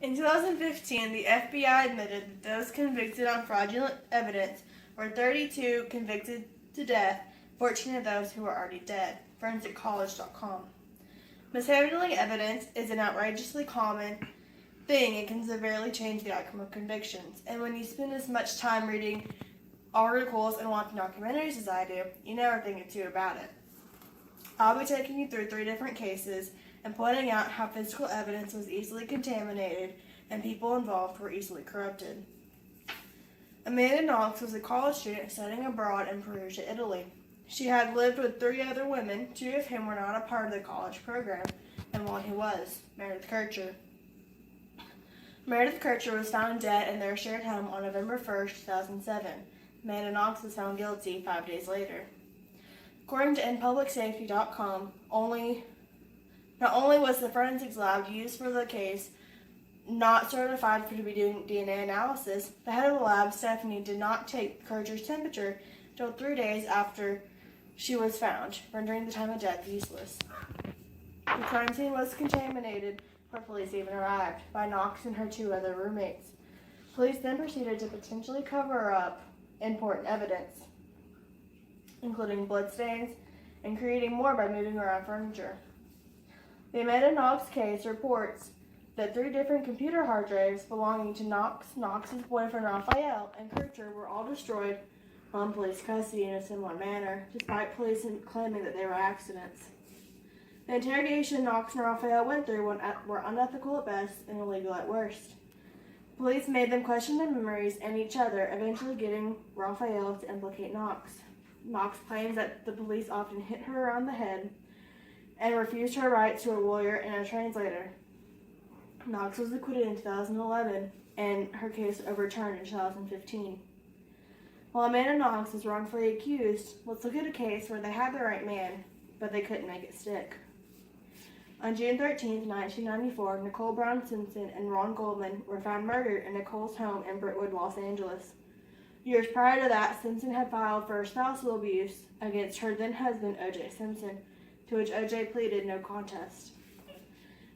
In 2015, the FBI admitted that those convicted on fraudulent evidence were 32 convicted to death, 14 of those who were already dead. ForensicCollege.com. Mishandling evidence is an outrageously common thing and can severely change the outcome of convictions. And when you spend as much time reading articles and watching documentaries as I do, you never think a two about it. I'll be taking you through 3 different cases and pointing out how physical evidence was easily contaminated and people involved were easily corrupted. Amanda Knox was a college student studying abroad in Perugia, Italy. She had lived with 3 other women, 2 of whom were not a part of the college program, and one who was, Meredith Kircher. Meredith Kircher was found dead in their shared home on November 1st, 2007. Amanda Knox was found guilty 5 days later. According to InPublicSafety.com, not only was the forensics lab used for the case not certified to be doing DNA analysis, the head of the lab, Stephanie, did not take Kircher's temperature until 3 days after she was found, rendering the time of death useless. The crime scene was contaminated before police even arrived by Knox and her 2 other roommates. Police then proceeded to potentially cover up important evidence, including bloodstains, and creating more by moving around furniture. The Amanda Knox case reports that 3 different computer hard drives belonging to Knox's boyfriend Raphael, and Kircher were all destroyed while in police custody in a similar manner, despite police claiming that they were accidents. The interrogation Knox and Raphael went through were unethical at best and illegal at worst. Police made them question their memories and each other, eventually getting Raphael to implicate Knox. Knox claims that the police often hit her around the head and refused her rights to a lawyer and a translator. Knox was acquitted in 2011, and her case was overturned in 2015. While Amanda Knox was wrongfully accused, let's look at a case where they had the right man, but they couldn't make it stick. On June 13, 1994, Nicole Brown Simpson and Ron Goldman were found murdered in Nicole's home in Brentwood, Los Angeles. Years prior to that, Simpson had filed for spousal abuse against her then-husband, O.J. Simpson, to which O.J. pleaded no contest.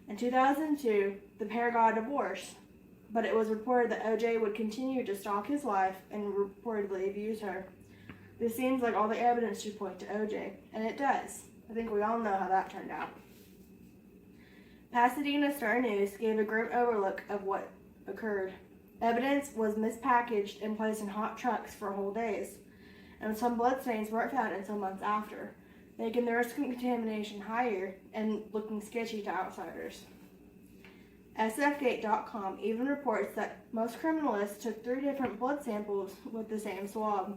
In 2002, the pair got a divorce, but it was reported that O.J. would continue to stalk his wife and reportedly abuse her. This seems like all the evidence should point to O.J., and it does. I think we all know how that turned out. Pasadena Star News gave a grim overlook of what occurred. Evidence was mispackaged and placed in hot trucks for whole days, and some bloodstains weren't found until months after, making the risk of contamination higher and looking sketchy to outsiders. SFGate.com even reports that most criminalists took 3 different blood samples with the same swab.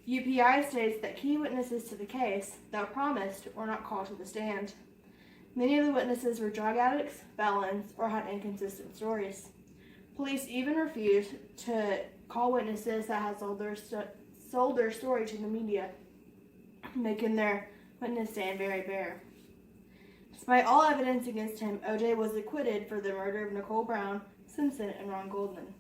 UPI states that key witnesses to the case, though promised, were not called to the stand. Many of the witnesses were drug addicts, felons, or had inconsistent stories. Police even refused to call witnesses that had sold their story to the media, making their witness stand very bare. Despite all evidence against him, O.J. was acquitted for the murder of Nicole Brown, Simpson, and Ron Goldman.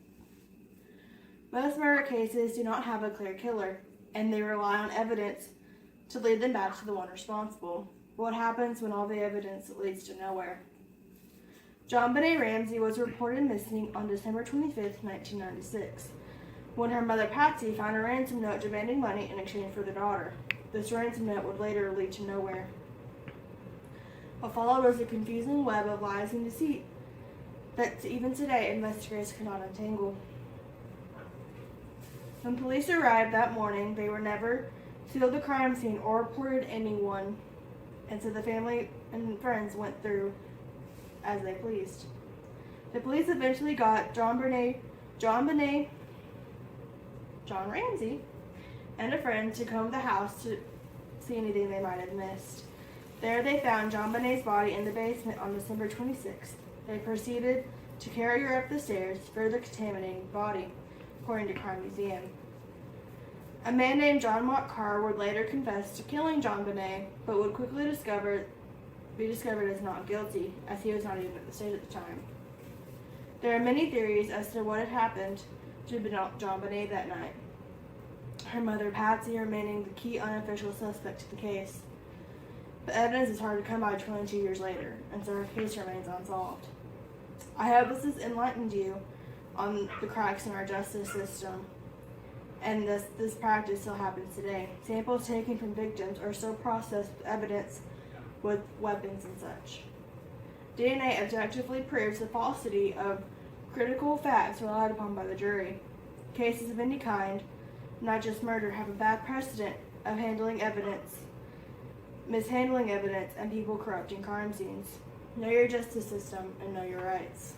Most murder cases do not have a clear killer, and they rely on evidence to lead them back to the one responsible. What happens when all the evidence leads to nowhere? JonBenet Ramsey was reported missing on December 25, 1996, when her mother Patsy found a ransom note demanding money in exchange for their daughter. This ransom note would later lead to nowhere. What followed was a confusing web of lies and deceit that even today investigators cannot untangle. When police arrived that morning, they were never sealed the crime scene or reported anyone, and so the family and friends went through as they pleased. The police eventually got John Ramsey, and a friend to comb the house to see anything they might have missed. There they found JonBenet's body in the basement on December 26th. They proceeded to carry her up the stairs, further contaminating the body, according to Crime Museum. A man named John Mott Carr would later confess to killing JonBenet, but would quickly be discovered as not guilty, as he was not even at the state at the time. There are many theories as to what had happened to JonBenet that night, her mother Patsy remaining the key unofficial suspect to the case. The evidence is hard to come by 22 years later, and so her case remains unsolved. I hope this has enlightened you on the cracks in our justice system, and this practice still happens today. Samples taken from victims are still processed with evidence with weapons and such. DNA objectively proves the falsity of critical facts relied upon by the jury. Cases of any kind, not just murder, have a bad precedent of handling evidence, mishandling evidence, and people corrupting crime scenes. Know your justice system and know your rights.